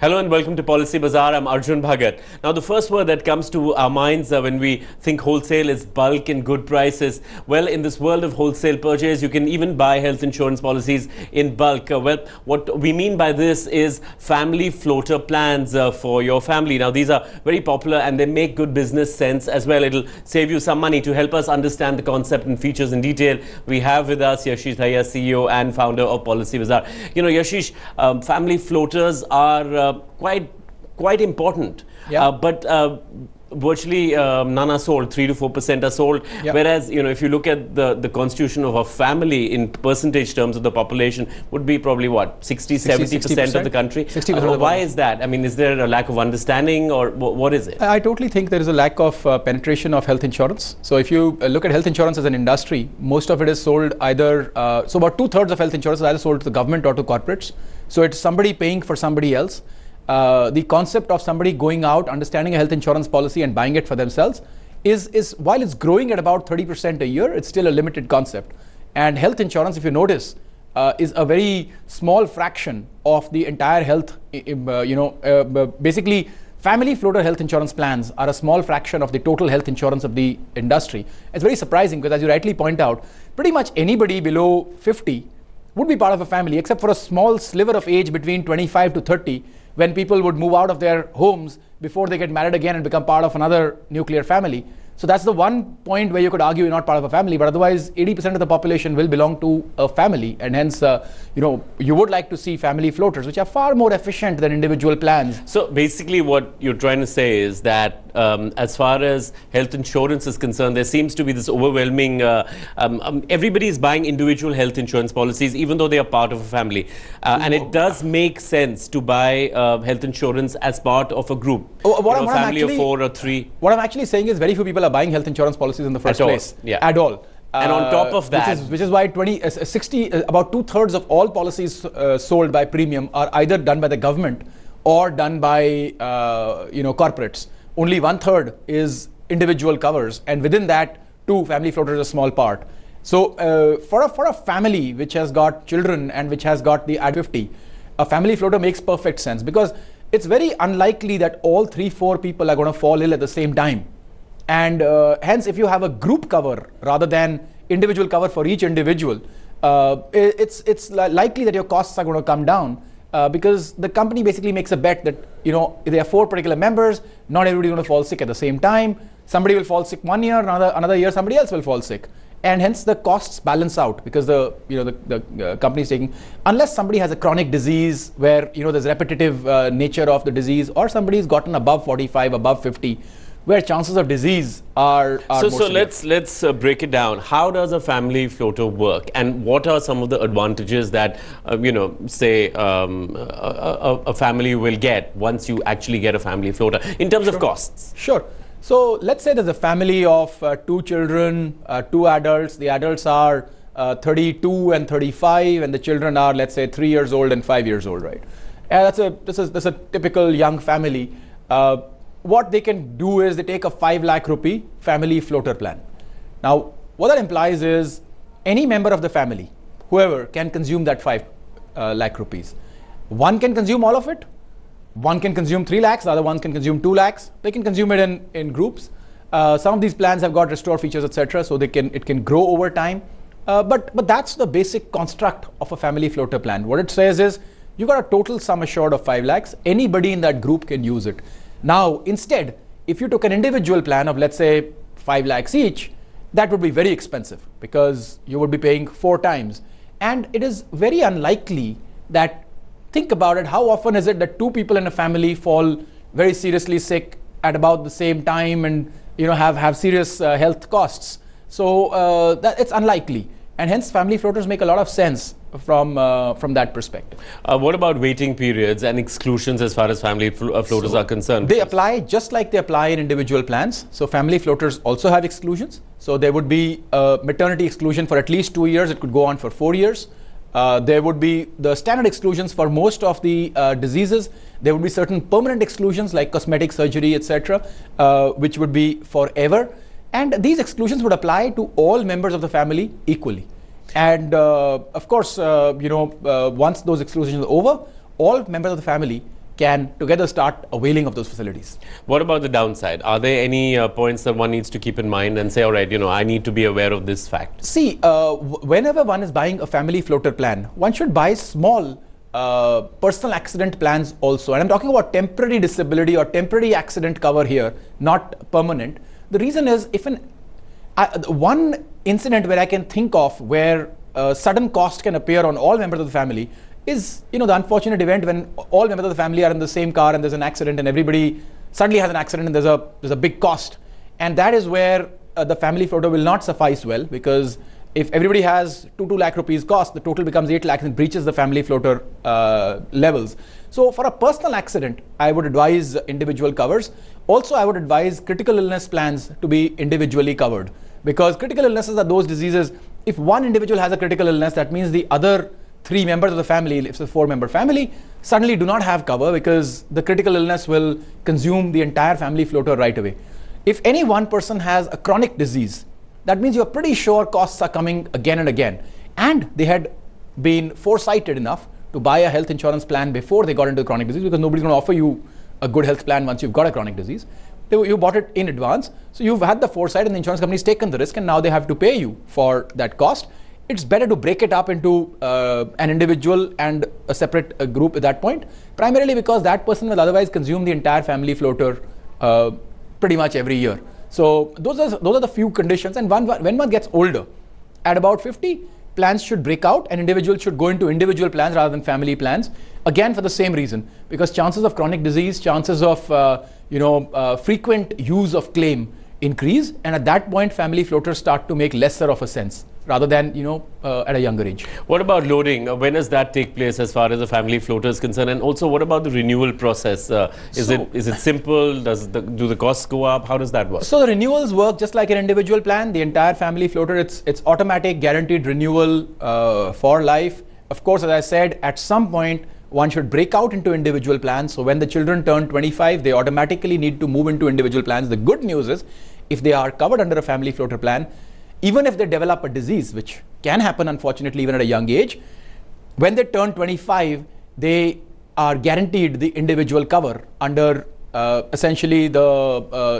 Hello and welcome to Policy Bazaar. I'm Arjun Bhagat. Now, the first word that comes to our minds when we think wholesale is bulk and good prices. Well, in this world of wholesale purchase, you can even buy health insurance policies in bulk. Well, what we mean by this is family floater plans for your family. Now, these are very popular and they make good business sense as well. It'll save you some money. To help us understand the concept and features in detail, we have with us Yashish Dhaya, CEO and founder of Policy Bazaar. You know, Yashish, family floaters are quite important, but virtually none are sold. 3 to 4% are sold. Whereas, you know, if you look at the constitution of a family in percentage terms of the population, would be probably what, 60-70% of the country. 60%. Why is that? I mean, is there a lack of understanding, or what is it? I totally think there is a lack of penetration of health insurance. So if you look at health insurance as an industry, most of it is sold either. So about 2/3 of health insurance is either sold to the government or to corporates. So it's somebody paying for somebody else. The concept of somebody going out, understanding a health insurance policy and buying it for themselves is while it's growing at about 30% a year, it's still a limited concept. And health insurance, if you notice, is a very small fraction of the entire health. Basically, family floater health insurance plans are a small fraction of the total health insurance of the industry. It's very surprising because, as you rightly point out, pretty much anybody below 50 would be part of a family, except for a small sliver of age between 25 to 30, when people would move out of their homes before they get married again and become part of another nuclear family. So that's the one point where you could argue you're not part of a family, but otherwise 80% of the population will belong to a family, and hence you would like to see family floaters, which are far more efficient than individual plans. So basically what you're trying to say is that as far as health insurance is concerned, there seems to be this overwhelming, everybody is buying individual health insurance policies even though they are part of a family, and it does make sense to buy health insurance as part of a group, a family of 4 or 3. What I'm actually saying is very few people are buying health insurance policies in the first place. At all. And on top of that, which is why about 2/3 of all policies sold by premium are either done by the government or done by corporates. Only 1/3 is individual covers, and within that, family floaters is a small part. So for a family which has got children and which has got the at 50, a family floater makes perfect sense, because it's very unlikely that all 3-4 people are going to fall ill at the same time. And hence, if you have a group cover rather than individual cover for each individual, it's likely that your costs are going to come down, because the company basically makes a bet that, if there are 4 particular members, not everybody is going to fall sick at the same time. Somebody will fall sick one year, another year somebody else will fall sick. And hence the costs balance out, because the company is taking, unless somebody has a chronic disease where there's repetitive nature of the disease, or somebody's gotten above 45, above 50, where chances of disease are so let's break it down. How does a family floater work, and what are some of the advantages that say a family will get once you actually get a family floater in terms of costs? Sure. So let's say there's a family of 2 children, 2 adults. The adults are 32 and 35, and the children are, let's say, 3 years old and 5 years old, right? That's a typical young family. What they can do is they take a 5 lakh rupee family floater plan. Now, what that implies is any member of the family, whoever, can consume that 5 lakh rupees. One can consume all of it. One can consume 3 lakhs, the other one can consume 2 lakhs. They can consume it in groups. Some of these plans have got restore features, etc., so it can grow over time. But that's the basic construct of a family floater plan. What it says is you got a total sum assured of 5 lakhs. Anybody in that group can use it. Now, instead, if you took an individual plan of, let's say, 5 lakhs each, that would be very expensive, because you would be paying 4 times. And it is very unlikely that, think about it, how often is it that 2 people in a family fall very seriously sick at about the same time and have serious health costs? So that it's unlikely, and hence family floaters make a lot of sense from that perspective. What about waiting periods and exclusions as far as family floaters are concerned? They apply just like they apply in individual plans. So family floaters also have exclusions. So there would be a maternity exclusion for at least 2 years. It could go on for 4 years. There would be the standard exclusions for most of the diseases. There would be certain permanent exclusions like cosmetic surgery, etc., which would be forever. And these exclusions would apply to all members of the family equally. And of course, once those exclusions are over, all members of the family can together start availing of those facilities. What about the downside? Are there any points that one needs to keep in mind and say, all right, I need to be aware of this fact? See, whenever one is buying a family floater plan, one should buy small personal accident plans also. And I'm talking about temporary disability or temporary accident cover here, not permanent. The reason is, if one incident where I can think of where sudden cost can appear on all members of the family is, the unfortunate event when all members of the family are in the same car and there's an accident and everybody suddenly has an accident and there's a big cost. And that is where the family floater will not suffice well, because if everybody has 2 lakh rupees cost, the total becomes 8 lakhs and breaches the family floater levels. So for a personal accident, I would advise individual covers. Also, I would advise critical illness plans to be individually covered, because critical illnesses are those diseases. If one individual has a critical illness, that means the other 3 members of the family, if it's a 4-member family, suddenly do not have cover, because the critical illness will consume the entire family floater right away. If any one person has a chronic disease, that means you're pretty sure costs are coming again and again. And they had been foresighted enough to buy a health insurance plan before they got into the chronic disease, because nobody's going to offer you a good health plan once you've got a chronic disease. You bought it in advance. So you've had the foresight and the insurance company's taken the risk, and now they have to pay you for that cost. It's better to break it up into an individual and a separate group at that point, primarily because that person will otherwise consume the entire family floater pretty much every year. So those are the few conditions. And when one gets older, at about 50, plans should break out and individuals should go into individual plans rather than family plans. Again, for the same reason, because chances of chronic disease, chances of frequent use of claim increase, and at that point, family floaters start to make lesser of a sense, rather than at a younger age. What about loading? When does that take place as far as the family floater is concerned? And also, what about the renewal process? Is it simple? Do the costs go up? How does that work? So the renewals work just like an individual plan. The entire family floater, it's automatic, guaranteed renewal for life. Of course, as I said, at some point, one should break out into individual plans. So when the children turn 25, they automatically need to move into individual plans. The good news is, if they are covered under a family floater plan, even if they develop a disease, which can happen unfortunately even at a young age, when they turn 25, they are guaranteed the individual cover under essentially the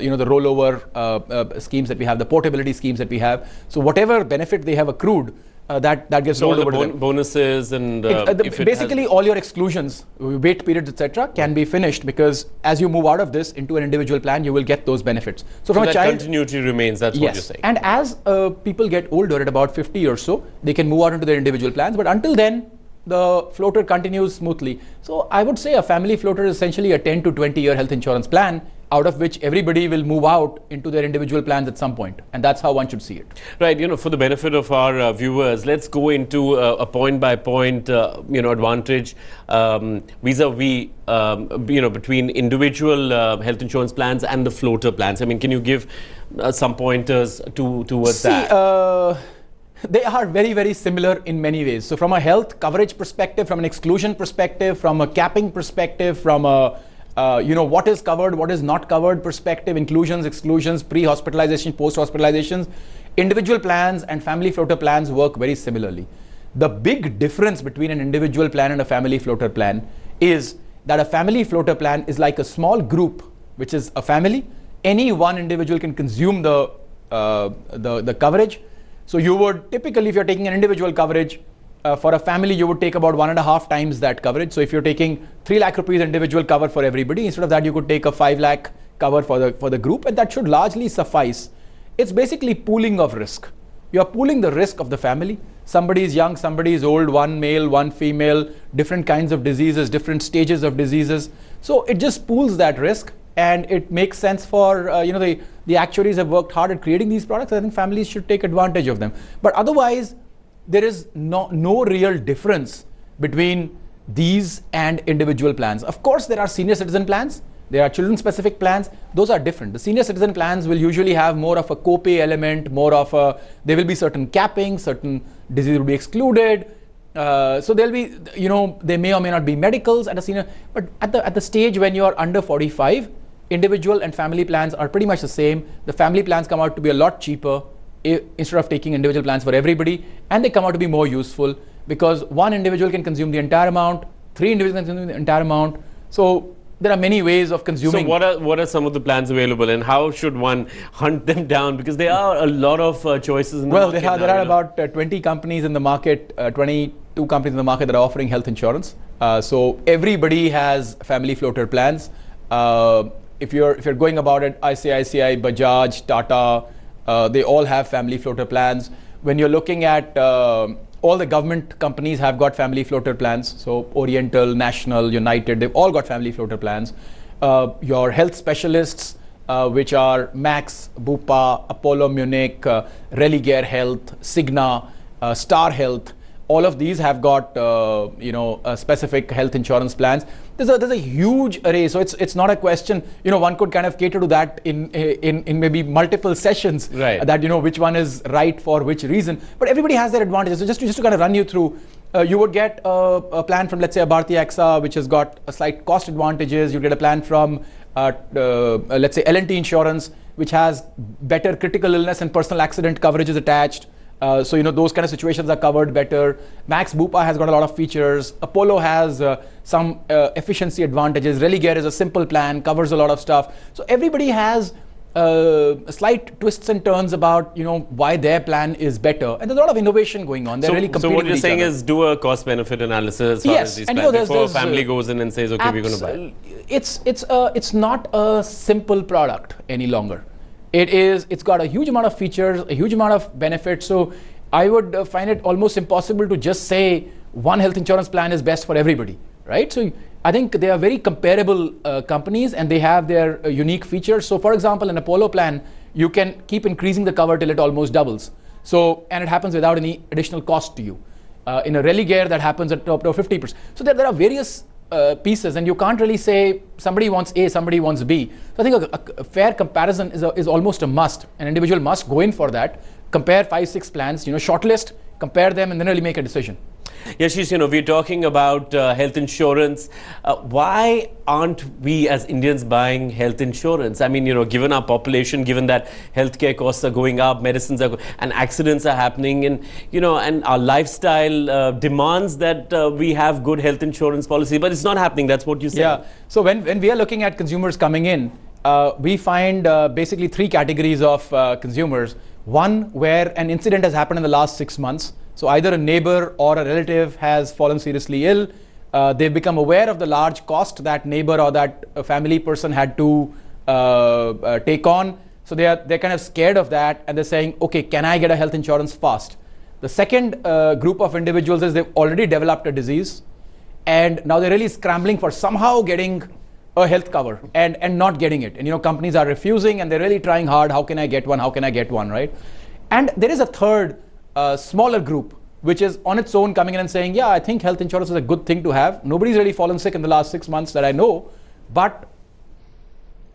the rollover schemes that we have, the portability schemes that we have. So whatever benefit they have accrued, that gets rolled over to them. Bonuses and basically all your exclusions, wait periods, etc., can be finished, because as you move out of this into an individual plan, you will get those benefits. So from a child, continuity remains. That's what you're saying. And as people get older, at about 50 or so, they can move out into their individual plans. But until then, the floater continues smoothly. So I would say a family floater is essentially a 10 to 20 year health insurance plan, out of which everybody will move out into their individual plans at some point. And that's how one should see it. Right. For the benefit of our viewers, let's go into a point by point, advantage vis-a-vis, between individual health insurance plans and the floater plans. I mean, can you give some pointers towards that? They are very, very similar in many ways. So from a health coverage perspective, from an exclusion perspective, from a capping perspective, from a what is covered, what is not covered perspective, inclusions, exclusions, pre-hospitalization, post-hospitalizations, individual plans and family floater plans work very similarly. The big difference between an individual plan and a family floater plan is that a family floater plan is like a small group, which is a family. Any one individual can consume the coverage. So you would typically, if you're taking an individual coverage, for a family, you would take about 1.5 times that coverage. So if you're taking 3 lakh rupees individual cover for everybody, instead of that, you could take a 5 lakh cover for the group, and that should largely suffice. It's basically pooling of risk. You're pooling the risk of the family. Somebody is young, somebody is old, one male, one female, different kinds of diseases, different stages of diseases. So it just pools that risk, and it makes sense for, the actuaries have worked hard at creating these products. I think families should take advantage of them. But otherwise, there is no real difference between these and individual plans. Of course, there are senior citizen plans. There are children-specific plans. Those are different. The senior citizen plans will usually have more of a co-pay element, there will be certain capping, certain diseases will be excluded. So there'll be, there may or may not be medicals at a senior, but at the stage when you are under 45, individual and family plans are pretty much the same. The family plans come out to be a lot cheaper instead of taking individual plans for everybody, and they come out to be more useful because one individual can consume the entire amount, 3 individuals can consume the entire amount. So there are many ways of consuming. So what are some of the plans available, and how should one hunt them down? Because there are a lot of choices in the market. Well, there are about 20 companies in the market, 22 companies in the market that are offering health insurance. So everybody has family floater plans. If you're going about it, ICICI, Bajaj, Tata, they all have family floater plans. When you're looking at all the government companies have got family floater plans. So Oriental, National, United, they've all got family floater plans. Your health specialists, which are Max, Bupa, Apollo Munich, Religare Health, Cigna, Star Health, all of these have got specific health insurance plans. There's a huge array, so it's not a question. One could kind of cater to that in maybe multiple sessions. Right. That which one is right for which reason. But everybody has their advantages. So just to kind of run you through, you would get a plan from, let's say, a Bharti AXA, which has got a slight cost advantages. You get a plan from let's say L&T Insurance, which has better critical illness and personal accident coverages attached. So those kind of situations are covered better. Max Bupa has got a lot of features. Apollo has some efficiency advantages. Religare is a simple plan, covers a lot of stuff. So everybody has slight twists and turns about why their plan is better. And there's a lot of innovation going on. They're really competing. So what you're with each saying other. is do a cost-benefit analysis as far as these plans before a family goes in and says, okay, we're going to buy it. It's not a simple product any longer. It's got a huge amount of features, a huge amount of benefits. So I would find it almost impossible to just say one health insurance plan is best for everybody, right? So I think they are very comparable companies, and they have their unique features. So for example, an Apollo plan, you can keep increasing the cover till it almost doubles. So, and it happens without any additional cost to you. In a Religare, that happens at up to 50%. So there are various pieces, and you can't really say somebody wants A, somebody wants B. So I think a fair comparison is almost a must. An individual must go in for that, compare 5-6 plans, shortlist, compare them, and then really make a decision. Yashish, we're talking about health insurance. Why aren't we as Indians buying health insurance? I mean, given our population, given that healthcare costs are going up, medicines are and accidents are happening, and and our lifestyle demands that we have good health insurance policy, but it's not happening. That's what you said. Yeah. So when we are looking at consumers coming in, we find basically 3 categories of consumers. One, where an incident has happened in the last 6 months. So either a neighbor or a relative has fallen seriously ill. They've become aware of the large cost that neighbor or that family person had to take on. So they're kind of scared of that, and they're saying, okay, can I get a health insurance fast? The second group of individuals is they've already developed a disease, and now they're really scrambling for somehow getting a health cover and not getting it. And companies are refusing, and they're really trying hard. How can I get one? How can I get one, right? And there is a third smaller group, which is on its own coming in and saying, yeah, I think health insurance is a good thing to have. Nobody's really fallen sick in the last 6 months that I know.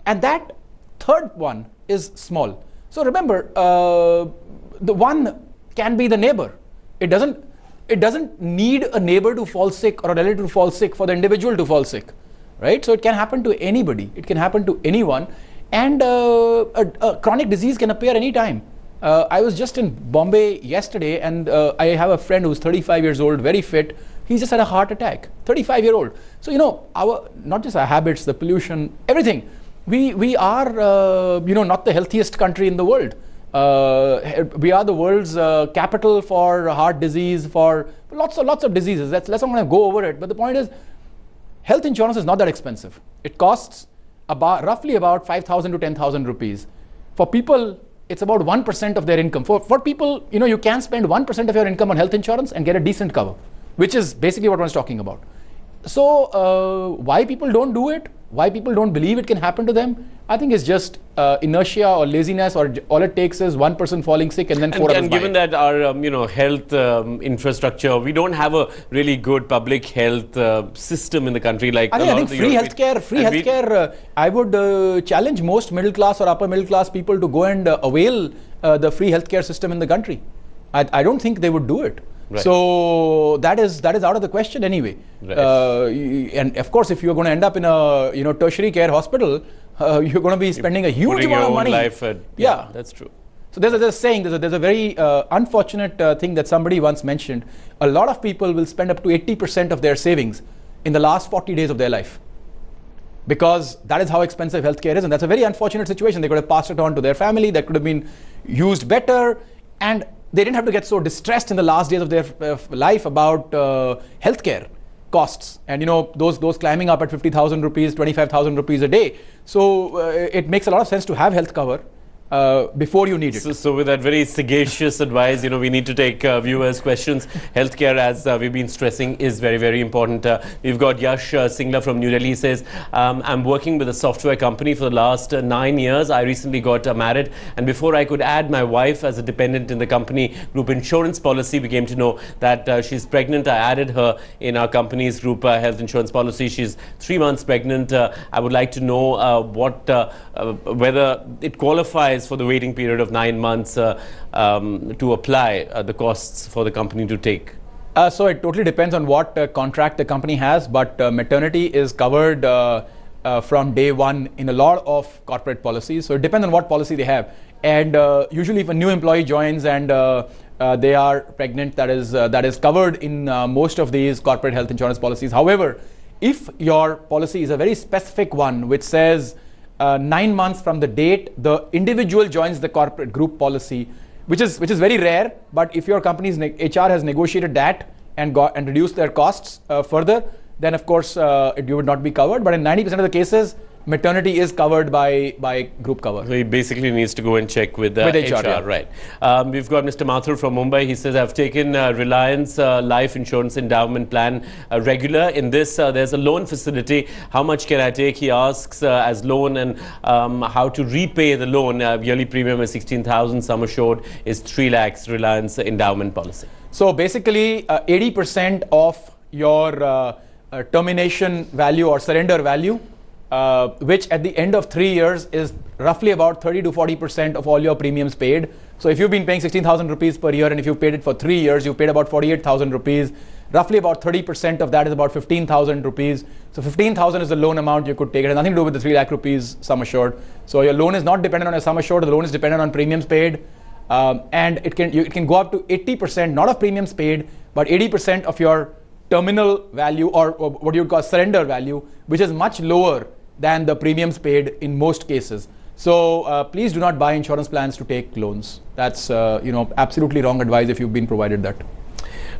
And that third one is small. So remember, the one can be the neighbor. It doesn't need a neighbor to fall sick or a relative to fall sick for the individual to fall sick, right? So it can happen to anybody. It can happen to anyone. And a chronic disease can appear anytime. I was just in Bombay yesterday, and I have a friend who's 35 years old, very fit. He's just had a heart attack, 35-year-old. So, our not just our habits, the pollution, everything. We are, not the healthiest country in the world. We are the world's capital for heart disease, for lots of diseases. Let's not want to go over it. But the point is, health insurance is not that expensive. It costs roughly about 5,000 to 10,000 rupees. For people, it's about 1% of their income. For people, you can spend 1% of your income on health insurance and get a decent cover, which is basically what I was talking about. So why people don't do it, why people don't believe it can happen to them, I think it's just inertia or laziness, or all it takes is one person falling sick and then 4 others. And given that our health infrastructure, we don't have a really good public health system in the country. Like I think free healthcare. I would challenge most middle class or upper middle class people to go and avail the free healthcare system in the country. I don't think they would do it. Right. So that is out of the question anyway. Right. And of course, if you're going to end up in a tertiary care hospital, you're going to be spending a huge amount of money. Yeah, that's true. So there's a saying, there's a very unfortunate thing that somebody once mentioned. A lot of people will spend up to 80% of their savings in the last 40 days of their life. because that is how expensive healthcare is, and that's a very unfortunate situation. They could have passed it on to their family, that could have been used better, and they didn't have to get so distressed in the last days of their life about healthcare costs, and those climbing up at 50,000 rupees, 25,000 rupees a day. So it makes a lot of sense to have health cover before you need it. So with that very sagacious advice, we need to take viewers' questions. Healthcare, as we've been stressing, is very, very important. We've got Yash Singla from New Delhi. He says, I'm working with a software company for the last 9 years. I recently got married, and before I could add my wife as a dependent in the company group insurance policy, we came to know that she's pregnant. I added her in our company's group health insurance policy. She's 3 months pregnant. I would like to know whether it qualifies for the waiting period of 9 months to apply the costs for the company to take. So it totally depends on what contract the company has, but maternity is covered from day one in a lot of corporate policies. So it depends on what policy they have. And usually if a new employee joins and they are pregnant, that is covered in most of these corporate health insurance policies. However, if your policy is a very specific one which says 9 months from the date the individual joins the corporate group policy, which is very rare, but if your company's HR has negotiated that and reduced their costs further, then of course you would not be covered. But in 90% of the cases, maternity is covered by group cover. So he basically needs to go and check with HR. Yeah. Right. We've got Mr. Mathur from Mumbai. He says, I've taken Reliance Life Insurance Endowment Plan regular. In this, there's a loan facility. How much can I take, he asks, as loan, and how to repay the loan. Yearly premium is 16,000. Sum assured is 3 lakhs. Reliance Endowment Policy. So basically, 80% of your termination value or surrender value, which at the end of 3 years is roughly about 30 to 40% of all your premiums paid. So if you've been paying 16,000 rupees per year and if you've paid it for 3 years, you've paid about 48,000 rupees. Roughly about 30% of that is about 15,000 rupees. So 15,000 is the loan amount you could take. It has nothing to do with the 3 lakh rupees sum assured. So your loan is not dependent on your sum assured. The loan is dependent on premiums paid. And it can go up to 80%, not of premiums paid, but 80% of your terminal value, or what you would call surrender value, which is much lower than the premiums paid in most cases. So please do not buy insurance plans to take loans. That's absolutely wrong advice if you've been provided that.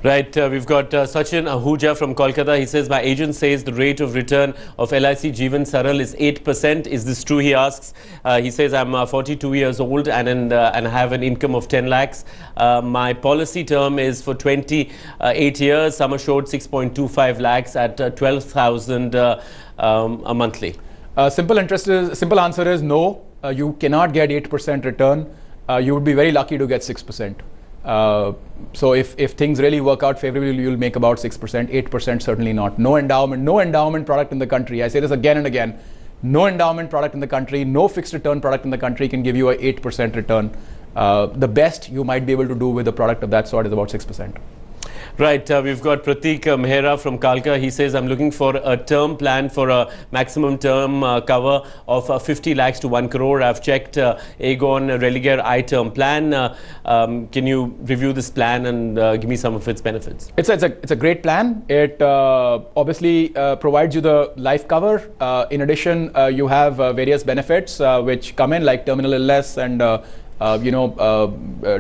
Right, we've got Sachin Ahuja from Kolkata. He says, my agent says the rate of return of LIC Jeevan Saral is 8%. Is this true, he asks. He says, I'm 42 years old and have an income of 10 lakhs. My policy term is for 28 years. Sum assured 6.25 lakhs at 12,000 a monthly. Simple answer is no. You cannot get 8% return. You would be very lucky to get 6%. So if things really work out favorably, you'll make about 6%, 8% certainly not. No endowment product in the country. I say this again and again. No endowment product in the country, no fixed return product in the country can give you a 8% return. The best you might be able to do with a product of that sort is about 6%. Right, we've got Pratik Mehra from Kalka. He says, I'm looking for a term plan for a maximum term cover of 50 lakhs to 1 crore. I've checked Aegon Religare I-term plan. Can you review this plan and give me some of its benefits? It's a great plan. It obviously provides you the life cover. In addition, you have various benefits which come in, like terminal illness and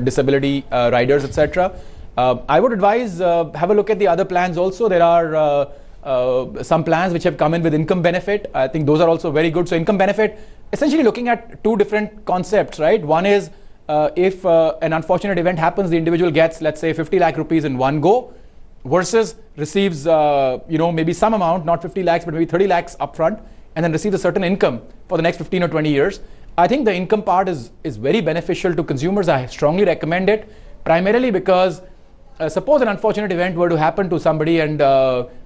disability riders, etc. I would advise have a look at the other plans also. There are some plans which have come in with income benefit. I think those are also very good. So income benefit, essentially looking at two different concepts, right? One is if an unfortunate event happens, the individual gets, let's say, 50 lakh rupees in one go versus receives, maybe some amount, not 50 lakhs, but maybe 30 lakhs upfront, and then receives a certain income for the next 15 or 20 years. I think the income part is very beneficial to consumers. I strongly recommend it, primarily because suppose an unfortunate event were to happen to somebody and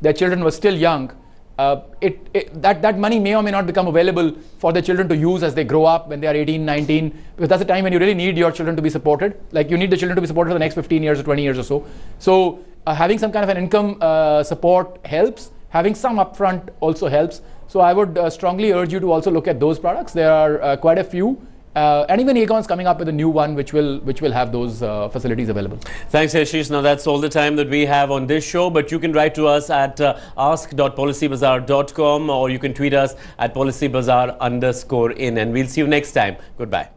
their children were still young, that money may or may not become available for the children to use as they grow up when they are 18, 19, because that's the time when you really need your children to be supported. Like you need the children to be supported for the next 15 years or 20 years or so. So having some kind of an income support helps. Having some upfront also helps. So I would strongly urge you to also look at those products. There are quite a few, And even Aegon's coming up with a new one which will have those facilities available. Thanks, Ashish. Now that's all the time that we have on this show, but you can write to us at ask.policybazaar.com or you can tweet us at policybazaar_in, and we'll see you next time. Goodbye.